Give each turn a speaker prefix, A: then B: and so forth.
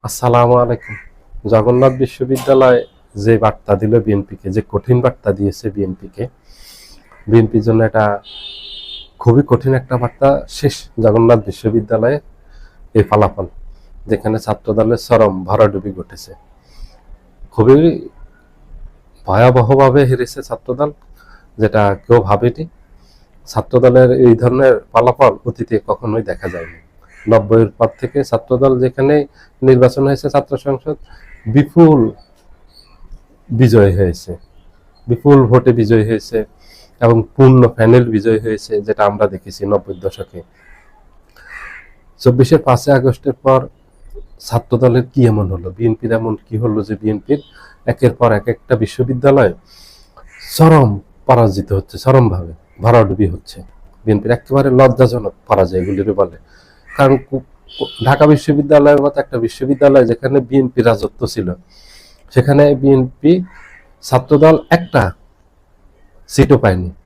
A: আসসালামু আলাইকুম। জগন্নাথ বিশ্ববিদ্যালয় যে বার্তা দিল বিএনপিকে, যে কঠিন বার্তা দিয়েছে বিএনপির জন্য এটা খুবই কঠিন একটা বার্তা। শেষ জগন্নাথ বিশ্ববিদ্যালয়ে এই ফলাফল, যেখানে ছাত্রদলের চরম ভরাডুবি ঘটেছে। খুবই ভয়াবহভাবে হেরেছে ছাত্রদল, যেটা কেউ ভাবেনি। ছাত্রদলের এই ধরনের ফলাফল অতীতে কখনোই দেখা যায়নি। 90-এর পর থেকে ছাত্রদল যেখানে নির্বাচন হয়েছে, ছাত্র সংসদ বিপুল বিজয় হয়েছে, বিপুল ভোটে বিজয় হয়েছে এবং পূর্ণ প্যানেল বিজয় হয়েছে, যেটা আমরা দেখেছি 90-এর দশকে। 24-এর 5 আগস্টের পর ছাত্রদলের কি এমন হলো, বিএনপির এমন কি হলো যে বিএনপির একের পর এক একটা বিশ্ববিদ্যালয় চরম পরাজিত হচ্ছে, চরমভাবে ভরাডুবি হচ্ছে। বিএনপির একেবারে লজ্জাজনক পরাজয় এগুলির বলে। কারণ ঢাকা বিশ্ববিদ্যালয়ের মতো একটা বিশ্ববিদ্যালয় যেখানে বিএনপি রাজত্ব ছিল, সেখানে বিএনপি ছাত্রদল একটা সিটও পায়নি।